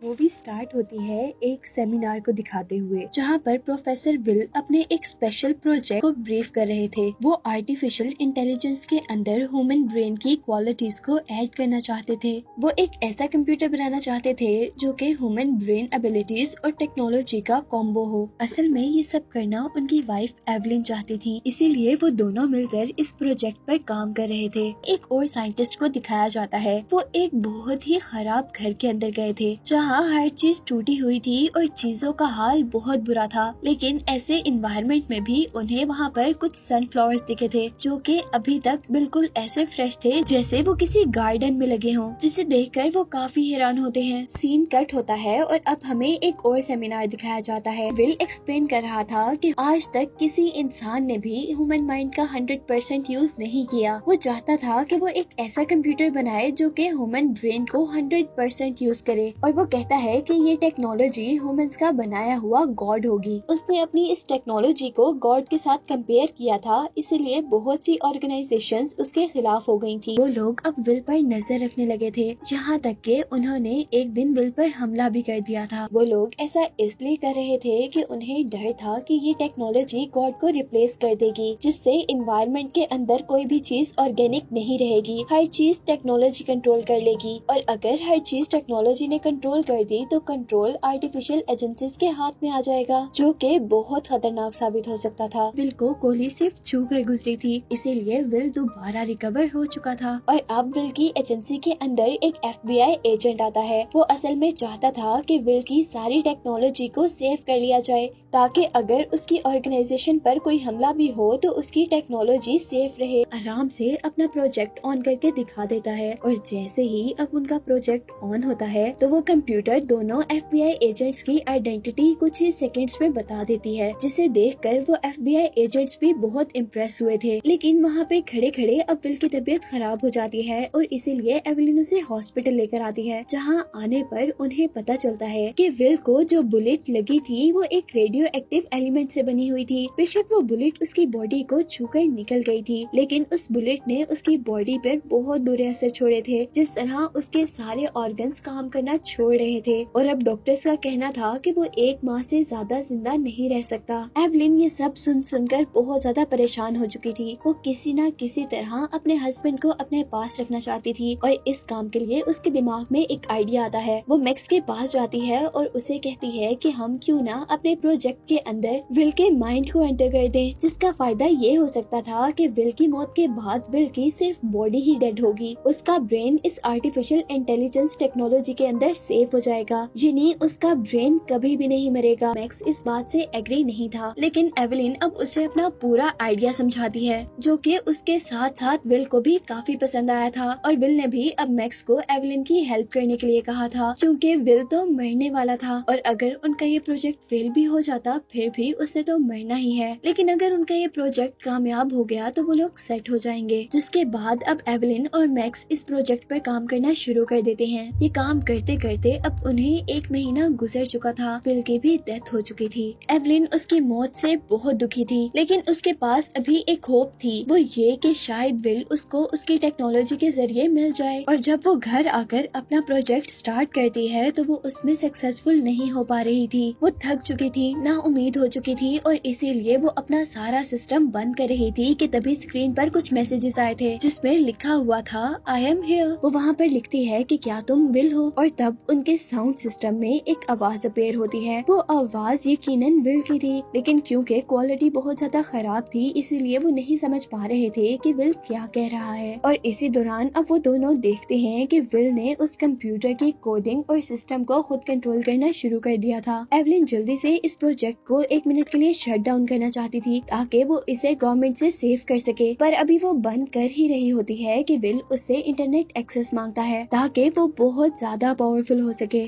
Movie start होती है एक सेमिनार को दिखाते हुए, जहाँ पर प्रोफेसर विल अपने एक स्पेशल प्रोजेक्ट को ब्रीफ कर रहे थे। वो आर्टिफिशियल इंटेलिजेंस के अंदर ह्यूमन ब्रेन की क्वालिटीज को ऐड करना चाहते थे। वो एक ऐसा कंप्यूटर बनाना चाहते थे जो कि ह्यूमन ब्रेन एबिलिटीज और टेक्नोलॉजी का कॉम्बो हो। असल में ये सब करना उनकी वाइफ एवलिन चाहती थी, इसीलिए वो दोनों मिलकर इस प्रोजेक्ट पर काम कर रहे थे। एक और साइंटिस्ट को दिखाया जाता है। वो एक बहुत ही खराब घर के अंदर गए थे, जहाँ हर चीज टूटी हुई थी और चीजों का हाल बहुत बुरा था। लेकिन ऐसे इन्वायरमेंट में भी उन्हें वहाँ पर कुछ सनफ्लावर्स दिखे थे, जो कि अभी तक बिल्कुल ऐसे फ्रेश थे जैसे वो किसी गार्डन में लगे हों, जिसे देखकर वो काफी हैरान होते हैं। सीन कट होता है और अब हमें एक और सेमिनार दिखाया जाता है। विल एक्सप्लेन कर रहा था कि आज तक किसी इंसान ने भी ह्यूमन माइंड का 100% यूज नहीं किया। वो चाहता था कि वो एक ऐसा कंप्यूटर बनाए जो कि ह्यूमन ब्रेन को 100% यूज करे, और वो कहता है कि ये टेक्नोलॉजी ह्यूमंस का बनाया हुआ गॉड होगी। उसने अपनी इस टेक्नोलॉजी को गॉड के साथ कंपेयर किया था, इसीलिए बहुत सी ऑर्गेनाइजेशंस उसके खिलाफ हो गई थी। वो लोग अब विल पर नजर रखने लगे थे, यहाँ तक कि उन्होंने एक दिन विल पर हमला भी कर दिया था। वो लोग ऐसा इसलिए कर रहे थे कि उन्हें डर था कि ये टेक्नोलॉजी गॉड को रिप्लेस कर देगी, जिससे इन्वायरमेंट के अंदर कोई भी चीज ऑर्गेनिक नहीं रहेगी, हर चीज टेक्नोलॉजी कंट्रोल कर लेगी। और अगर हर चीज टेक्नोलॉजी ने कंट्रोल कर दी तो कंट्रोल आर्टिफिशियल एजेंसीज के हाथ में आ जाएगा, जो कि बहुत खतरनाक साबित हो सकता था। विल को गोली सिर्फ छू कर गुजरी थी, इसीलिए विल दोबारा रिकवर हो चुका था। और अब विल की एजेंसी के अंदर एक FBI एजेंट आता है। वो असल में चाहता था कि विल की सारी टेक्नोलॉजी को सेव कर लिया जाए, ताकि अगर उसकी ऑर्गेनाइजेशन पर कोई हमला भी हो तो उसकी टेक्नोलॉजी सेफ रहे। आराम से अपना प्रोजेक्ट ऑन करके दिखा देता है, और जैसे ही अब उनका प्रोजेक्ट ऑन होता है तो वो कंप्यूटर दोनों FBI एजेंट्स की आइडेंटिटी कुछ ही सेकंड्स में बता देती है, जिसे देखकर वो FBI एजेंट्स भी बहुत इम्प्रेस हुए थे। लेकिन वहाँ पे खड़े खड़े अब विल की तबीयत खराब हो जाती है, और इसीलिए एवलिन उसे हॉस्पिटल लेकर आती है, जहाँ आने पर उन्हें पता चलता है कि विल को जो बुलेट लगी थी वो एक रेडियो एक्टिव एलिमेंट से बनी हुई थी। बेशक वो बुलेट उसकी बॉडी को छूकर निकल गई थी, लेकिन उस बुलेट ने उसकी बॉडी पर बहुत बुरे असर छोड़े थे, जिस तरह उसके सारे ऑर्गन्स काम करना छोड़ रहे थे। और अब डॉक्टर्स का कहना था कि वो 1 माह से ज्यादा जिंदा नहीं रह सकता। एवलिन ये सब सुनकर बहुत ज्यादा परेशान हो चुकी थी। वो किसी न किसी तरह अपने हस्बैंड को अपने पास रखना चाहती थी, और इस काम के लिए उसके दिमाग में एक आइडिया आता है। वो मैक्स के पास जाती है और उसे कहती है कि हम क्यों ना अपने प्रोजेक्ट के अंदर विल के माइंड को एंटर कर दें, जिसका फायदा ये हो सकता था कि विल की मौत के बाद विल की सिर्फ बॉडी ही डेड होगी, उसका ब्रेन इस आर्टिफिशियल इंटेलिजेंस टेक्नोलॉजी के अंदर सेफ हो जाएगा, यानी उसका ब्रेन कभी भी नहीं मरेगा। मैक्स इस बात से एग्री नहीं था, लेकिन एवलिन अब उसे अपना पूरा आइडिया समझाती है, जो कि उसके साथ साथ विल को भी काफी पसंद आया था। और विल ने भी अब मैक्स को एवलिन की हेल्प करने के लिए कहा था, क्योंकि विल तो मरने वाला था, और अगर उनका ये प्रोजेक्ट फेल भी हो जाता फिर भी उसने तो मरना ही है। लेकिन अगर उनका ये प्रोजेक्ट कामयाब हो गया तो वो लोग सेट हो जाएंगे। जिसके बाद अब एवलिन और मैक्स इस प्रोजेक्ट पर काम करना शुरू कर देते हैं। ये काम करते करते अब उन्हें 1 महीना गुजर चुका था। विल की भी डेथ हो चुकी थी। एवलिन उसकी मौत से बहुत दुखी थी, लेकिन उसके पास अभी एक होप थी, वो ये कि शायद विल उसको उसकी टेक्नोलॉजी के जरिए मिल जाए। और जब वो घर आकर अपना प्रोजेक्ट स्टार्ट करती है तो वो उसमें सक्सेसफुल नहीं हो पा रही थी। वो थक चुकी थी, ना उम्मीद हो चुकी थी, और इसीलिए वो अपना सारा सिस्टम बंद कर रही थी कि तभी स्क्रीन पर कुछ मैसेजेस आए थे, जिसमें लिखा हुआ था आई एम हियर। वो वहाँ पर लिखती है कि क्या तुम विल हो, और तब उनके साउंड सिस्टम में एक आवाज अपीयर होती है। वो आवाज यकीनन विल की थी, लेकिन क्योंकि क्वालिटी बहुत ज्यादा खराब थी इसीलिए वो नहीं समझ पा रहे थे कि विल क्या कह रहा है। और इसी दौरान अब वो दोनों देखते हैं कि विल ने उस कंप्यूटर की कोडिंग और सिस्टम को खुद कंट्रोल करना शुरू कर दिया था। एवलिन जल्दी से इस प्रोजेक्ट को 1 मिनट के लिए शट डाउन करना चाहती थी, ताकि वो इसे गवर्नमेंट से सेव कर सके, पर अभी वो बंद कर ही रही होती है कि विल उससे इंटरनेट एक्सेस मांगता है, ताकि वो बहुत ज्यादा पावरफुल हो सके।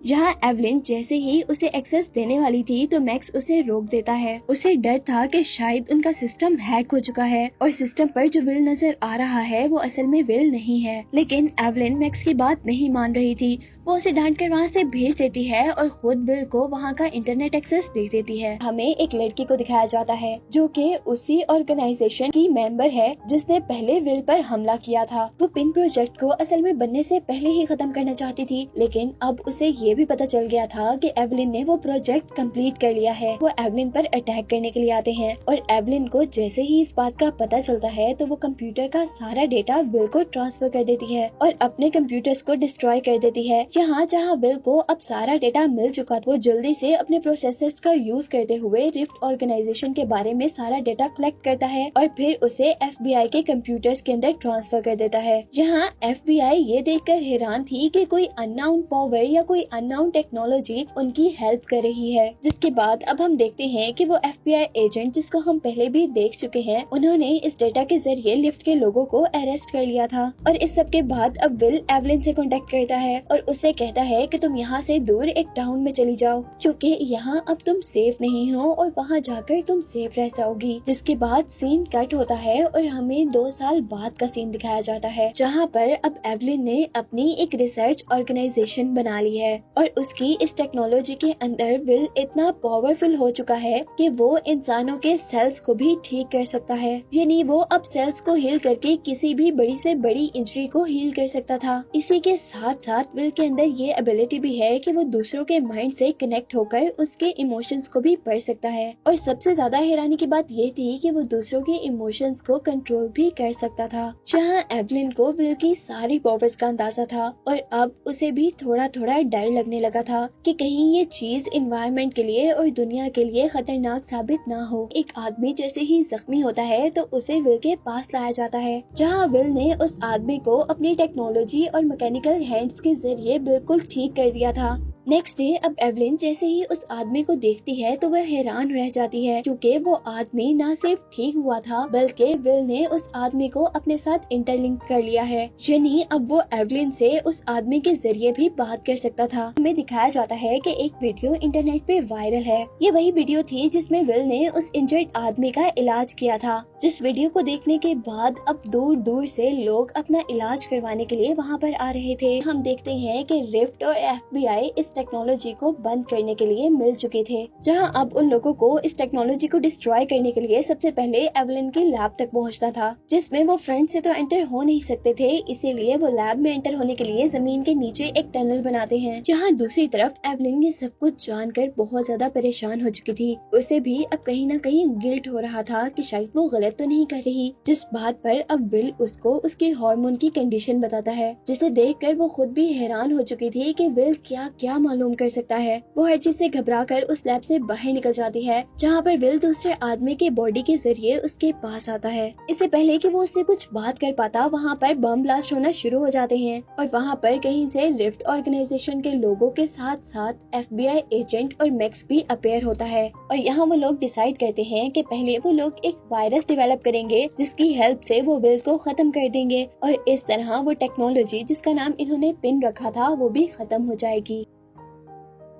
जहाँ एवलिन जैसे ही उसे एक्सेस देने वाली थी तो मैक्स उसे रोक देता है। उसे डर था कि शायद उनका सिस्टम हैक हो चुका है और सिस्टम पर जो विल नजर आ रहा है वो असल में विल नहीं है। लेकिन एवलिन मैक्स की बात नहीं मान रही थी। वो उसे डांट कर वहाँ से भेज देती है और खुद विल को वहाँ का इंटरनेट एक्सेस दे देती है। हमें एक लड़की को दिखाया जाता है जो कि उसी ऑर्गेनाइजेशन की मेंबर है जिसने पहले विल पर हमला किया था। वो पिन प्रोजेक्ट को असल में बनने से पहले ही खत्म करना चाहती थी, लेकिन अब उसे ये भी पता चल गया था कि एवलिन ने वो प्रोजेक्ट कंप्लीट कर लिया है। वो एवलिन पर अटैक करने के लिए आते हैं और एवलिन को जैसे ही इस बात का पता चलता है तो वो कंप्यूटर का सारा डेटा विल को ट्रांसफर कर देती है और अपने कंप्यूटर्स को डिस्ट्रॉय कर देती है। यहाँ जहाँ विल को अब सारा डेटा मिल चुका था, वो जल्दी से अपने प्रोसेसर्स का यूज करते हुए रिफ्ट ऑर्गेनाइजेशन के बारे में सारा डेटा कलेक्ट करता है और फिर उसे FBI के कंप्यूटर्स के अंदर ट्रांसफर कर देता है। यहाँ FBI ये देखकर हैरान थी कि कोई अननोन पावर या कोई अननोन टेक्नोलॉजी उनकी हेल्प कर रही है। जिसके बाद अब हम देखते हैं कि वो FBI एजेंट जिसको हम पहले भी देख चुके हैं, उन्होंने इस डेटा के जरिए लिफ्ट के लोगों को अरेस्ट कर लिया था। और इस सब के बाद अब विल एवलिन से कांटेक्ट करता है और उससे कहता है कि तुम यहाँ से दूर एक टाउन में चली जाओ क्योंकि यहाँ अब तुम सेफ नहीं हो और वहाँ जाकर तुम सेफ रह जाओगी। जिसके बाद सीन कट होता है और हमें 2 साल बाद का सीन दिखाया जाता है जहाँ पर अब एवलिन ने अपनी एक रिसर्च ऑर्गेनाइजेशन बना ली है और उसकी इस टेक्नोलॉजी के अंदर विल इतना पावरफुल हो चुका है कि वो इंसानों के सेल्स को भी ठीक कर सकता है। यानी वो अब सेल्स को हील करके किसी भी बड़ी से बड़ी इंजरी को हील कर सकता था। इसी के साथ साथ विल के अंदर ये एबिलिटी भी है कि वो दूसरों के माइंड से कनेक्ट होकर उसके इमोशंस को भी पढ़ सकता है। और सबसे ज्यादा हैरानी की बात ये थी कि वो दूसरों के इमोशंस को कंट्रोल भी कर सकता था। जहाँ एवलिन को विल की सारी पावर्स का अंदाजा था और अब उसे भी थोड़ा थोड़ा डर लगने लगा था कि कहीं ये चीज एनवायरनमेंट के लिए और दुनिया के लिए खतरनाक साबित ना हो। एक आदमी जैसे ही जख्मी होता है तो उसे विल के पास लाया जाता है जहाँ विल ने उस आदमी को अपनी टेक्नोलॉजी और मैकेनिकल हैंड्स के जरिए बिल्कुल ठीक कर दिया था। नेक्स्ट डे अब एवलिन जैसे ही उस आदमी को देखती है तो वह हैरान रह जाती है क्योंकि वो आदमी न सिर्फ ठीक हुआ था बल्कि विल ने उस आदमी को अपने साथ इंटरलिंक कर लिया है। यानी अब वो एवलिन से उस आदमी के जरिए भी बात कर सकता था। हमें दिखाया जाता है कि एक वीडियो इंटरनेट पे वायरल है। ये वही वीडियो थी जिसमें विल ने उस इंजर्ड आदमी का इलाज किया था। जिस वीडियो को देखने के बाद अब दूर दूर से लोग अपना इलाज करवाने के लिए वहाँ पर आ रहे थे। हम देखते हैं कि रिफ्ट और FBI इस टेक्नोलॉजी को बंद करने के लिए मिल चुके थे, जहां अब उन लोगों को इस टेक्नोलॉजी को डिस्ट्रॉय करने के लिए सबसे पहले एवलिन के लैब तक पहुंचना था, जिसमें वो फ्रंट से तो एंटर हो नहीं सकते थे। इसीलिए वो लैब में एंटर होने के लिए जमीन के नीचे एक टनल बनाते हैं। जहां दूसरी तरफ एवलिन ये सब कुछ जानकर बहुत ज्यादा परेशान हो चुकी थी। उसे भी अब कहीं न कहीं गिल्ट हो रहा था कि शायद वो गलत तो नहीं कर रही, जिस बात पर अब विल उसको उसके हार्मोन की कंडीशन बताता है, जिसे देखकर वो खुद भी हैरान हो चुकी थी कि विल क्या क्या मालूम कर सकता है। वो हर चीज से घबराकर उस लैब से बाहर निकल जाती है, जहाँ पर विल दूसरे आदमी के बॉडी के जरिए उसके पास आता है। इससे पहले कि वो उससे कुछ बात कर पाता, वहाँ पर बम ब्लास्ट होना शुरू हो जाते हैं और वहाँ पर कहीं से लिफ्ट ऑर्गेनाइजेशन के लोगों के साथ साथ FBI एजेंट और मैक्स भी अपेयर होता है। और यहाँ वो लोग डिसाइड करते हैं कि पहले वो लोग एक वायरस डेवलप करेंगे जिसकी हेल्प से वो विल को खत्म कर देंगे और इस तरह वो टेक्नोलॉजी जिसका नाम इन्होंने पिन रखा था वो भी खत्म हो जाएगी।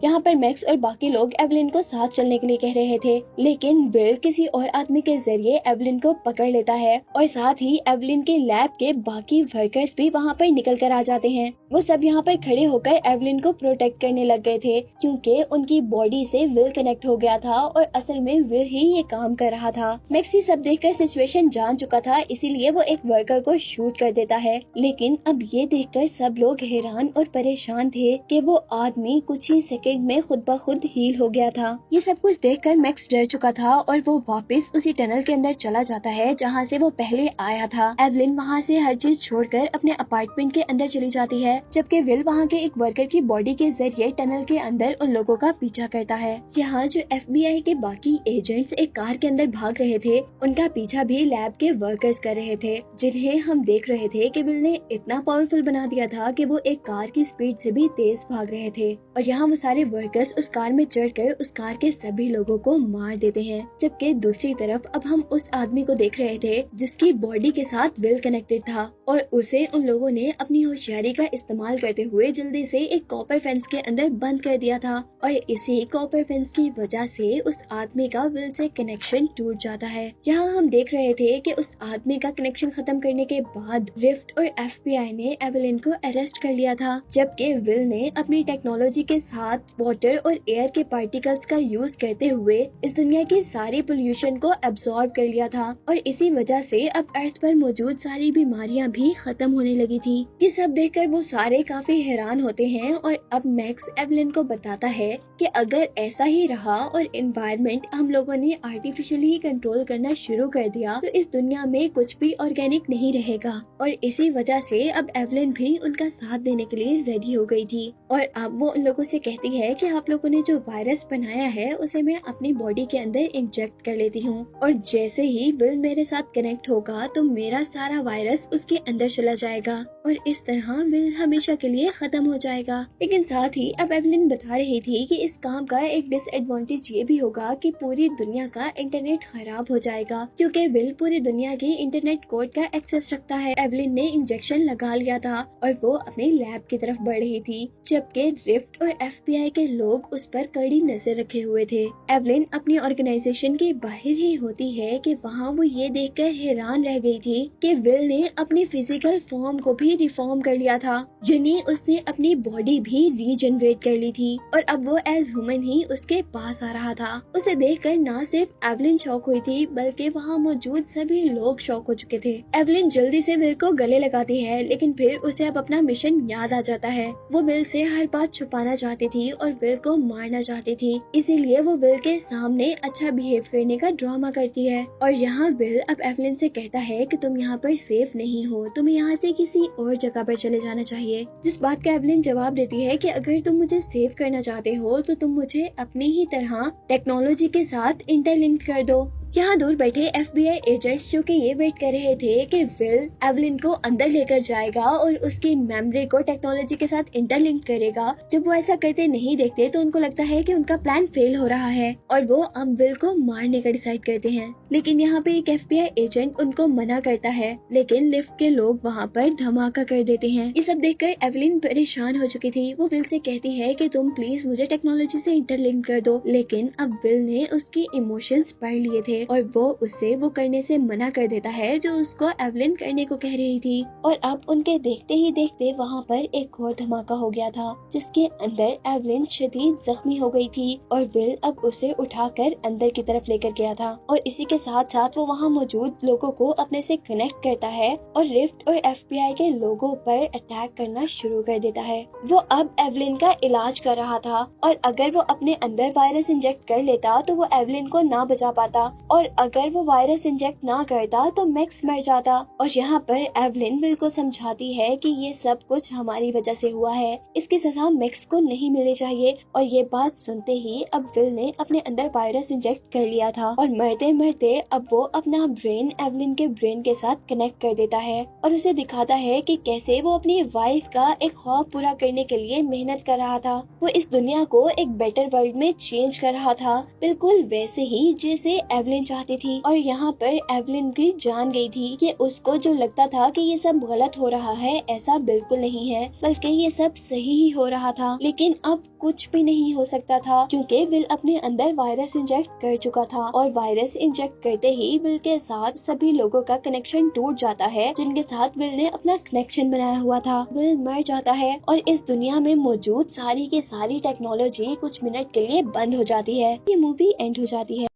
यहाँ पर मैक्स और बाकी लोग एवलिन को साथ चलने के लिए कह रहे थे, लेकिन विल किसी और आदमी के जरिए एवलिन को पकड़ लेता है और साथ ही एवलिन के लैब के बाकी वर्कर्स भी वहाँ पर निकल कर आ जाते हैं। वो सब यहाँ पर खड़े होकर एवलिन को प्रोटेक्ट करने लग गए थे क्योंकि उनकी बॉडी से विल कनेक्ट हो गया था और असल में विल ही ये काम कर रहा था। मैक्स ये सब देखकर सिचुएशन जान चुका था, इसीलिए वो एक वर्कर को शूट कर देता है। लेकिन अब ये देखकर सब लोग हैरान और परेशान थे कि वो आदमी कुछ ही सेकंड में खुद ब खुद हील हो गया था। ये सब कुछ देखकर मैक्स डर चुका था और वो वापस उसी टनल के अंदर चला जाता है जहाँ से वो पहले आया था। एवलिन वहाँ से हर चीज छोड़कर अपने अपार्टमेंट के अंदर चली जाती है, जबकि विल वहाँ के एक वर्कर की बॉडी के जरिए टनल के अंदर उन लोगों का पीछा करता है। यहाँ जो FBI के बाकी एजेंट्स एक कार के अंदर भाग रहे थे, उनका पीछा भी लैब के वर्कर्स कर रहे थे, जिन्हें हम देख रहे थे कि विल ने इतना पावरफुल बना दिया था कि वो एक कार की स्पीड से भी तेज भाग रहे थे। और यहाँ वो सारे वर्कर्स उस कार में चढ़कर उस कार के सभी लोगों को मार देते हैं, जबकि दूसरी तरफ अब हम उस आदमी को देख रहे थे जिसकी बॉडी के साथ विल कनेक्टेड था और उसे उन लोगों ने अपनी होशियारी का इस्तेमाल करते हुए जल्दी से एक कॉपर फेंस के अंदर बंद कर दिया था और इसी कॉपर फेंस की वजह से उस आदमी का विल से कनेक्शन टूट जाता है। यहाँ हम देख रहे थे कि उस आदमी का कनेक्शन खत्म करने के बाद रिफ्ट और FBI ने एवेलिन को अरेस्ट कर लिया था, जबकि विल ने अपनी टेक्नोलॉजी के साथ वाटर और एयर के पार्टिकल्स का यूज करते हुए इस दुनिया की सारी पोल्यूशन को एब्सॉर्ब कर लिया था और इसी वजह से अब अर्थ पर मौजूद सारी बीमारियां भी खत्म होने लगी थी। ये सब देखकर वो सारे काफी हैरान होते हैं और अब मैक्स एवेलिन को बताता है कि अगर ऐसा ही रहा और एनवायरनमेंट हम लोगों ने आर्टिफिशियली कंट्रोल करना शुरू कर दिया तो इस दुनिया में कुछ भी ऑर्गेनिक नहीं रहेगा। और इसी वजह से अब एवेलिन भी उनका साथ देने के लिए रेडी हो गई थी और अब वो उन लोगों से कहती है कि आप लोगों ने जो वायरस बनाया है उसे मैं अपनी बॉडी के अंदर इंजेक्ट कर लेती हूँ और जैसे ही विल मेरे साथ कनेक्ट होगा तो मेरा सारा वायरस उसके अंदर चला जाएगा और इस तरह विल हमेशा के लिए खत्म हो जाएगा। लेकिन साथ ही अब एवेलिन बता रही थी कि इस काम का एक डिसएडवांटेज ये भी होगा कि पूरी दुनिया का इंटरनेट खराब हो जाएगा क्योंकि विल पूरी दुनिया के इंटरनेट कोड का एक्सेस रखता है। एवेलिन ने इंजेक्शन लगा लिया था और वो अपने लैब की तरफ बढ़ रही थी जबकि रिफ्ट और FBI के लोग उस पर कड़ी नजर रखे हुए थे। एवेलिन अपनी ऑर्गेनाइजेशन के बाहर ही होती है कि वहाँ वो ये देखकर हैरान रह गई थी कि विल ने अपनी फिजिकल फॉर्म को भी रिफॉर्म कर लिया था, यानी उसने अपनी बॉडी भी रीजनरेट कर ली थी और अब वो एज ह्यूमन ही उसके पास आ रहा था। उसे देखकर ना सिर्फ एवेलिन शॉक हुई थी बल्कि वहाँ मौजूद सभी लोग शॉक हो चुके थे। एवेलिन जल्दी से विल को गले लगाती है लेकिन फिर उसे अब अपना मिशन याद आ जाता है। वो विल से हर बात छुपाना चाहती थी और विल को मारना चाहती थी, इसीलिए वो विल के सामने अच्छा बिहेव करने का ड्रामा करती है। और यहाँ विल अब एवेलिन से कहता है कि तुम यहाँ पर सेफ नहीं हो, तुम्हें यहाँ से किसी और जगह पर चले जाना चाहिए। जिस बात का एवेलिन जवाब देती है कि अगर तुम मुझे सेव करना चाहते हो तो तुम मुझे अपनी ही तरह टेक्नोलॉजी के साथ इंटरलिंक कर दो। यहाँ दूर बैठे FBI एजेंट्स जो कि ये वेट कर रहे थे कि विल एवेलिन को अंदर लेकर जाएगा और उसकी मेमोरी को टेक्नोलॉजी के साथ इंटरलिंक करेगा, जब वो ऐसा करते नहीं देखते तो उनको लगता है कि उनका प्लान फेल हो रहा है और वो अब विल को मारने का डिसाइड करते हैं। लेकिन यहाँ पे एक FBI एजेंट उनको मना करता है, लेकिन लिफ्ट के लोग वहाँ पर धमाका कर देते हैं। ये सब देखकर एवेलिन परेशान हो चुकी थी। वो विल से कहती है कि तुम प्लीज मुझे टेक्नोलॉजी से इंटरलिंक कर दो, लेकिन अब विल ने उसकी इमोशंस पढ़ लिए थे और वो उससे वो करने से मना कर देता है जो उसको एवेलिन करने को कह रही थी। और अब उनके देखते ही देखते वहाँ पर एक और धमाका हो गया था जिसके अंदर एवेलिन शदीद जख्मी हो गई थी और विल अब उसे उठाकर अंदर की तरफ लेकर गया था और इसी के साथ साथ वो वहाँ मौजूद लोगों को अपने से कनेक्ट करता है और रिफ्ट और FBI के लोगों पर अटैक करना शुरू कर देता है। वो अब एवेलिन का इलाज कर रहा था और अगर वो अपने अंदर वायरस इंजेक्ट कर लेता तो वो एवेलिन को ना बचा पाता और अगर वो वायरस इंजेक्ट ना करता तो मैक्स मर जाता। और यहाँ पर एवेलिन विल को समझाती है कि ये सब कुछ हमारी वजह से हुआ है, इसकी सजा मैक्स को नहीं मिलनी चाहिए। और ये बात सुनते ही अब विल ने अपने अंदर वायरस इंजेक्ट कर लिया था और मरते मरते अब वो अपना ब्रेन एवेलिन के ब्रेन के साथ कनेक्ट कर देता है और उसे दिखाता है कि कैसे वो अपनी वाइफ का एक ख्वाब पूरा करने के लिए मेहनत कर रहा था। वो इस दुनिया को एक बेटर वर्ल्ड में चेंज कर रहा था, बिल्कुल वैसे ही जैसे एवेलिन चाहती थी। और यहाँ पर एवेलिन भी जान गई थी कि उसको जो लगता था कि ये सब गलत हो रहा है, ऐसा बिल्कुल नहीं है, बल्कि ये सब सही ही हो रहा था। लेकिन अब कुछ भी नहीं हो सकता था क्योंकि विल अपने अंदर वायरस इंजेक्ट कर चुका था और वायरस इंजेक्ट करते ही विल के साथ सभी लोगों का कनेक्शन टूट जाता है जिनके साथ विल ने अपना कनेक्शन बनाया हुआ था। विल मर जाता है और इस दुनिया में मौजूद सारी की सारी टेक्नोलॉजी कुछ मिनट के लिए बंद हो जाती है। ये मूवी एंड हो जाती है।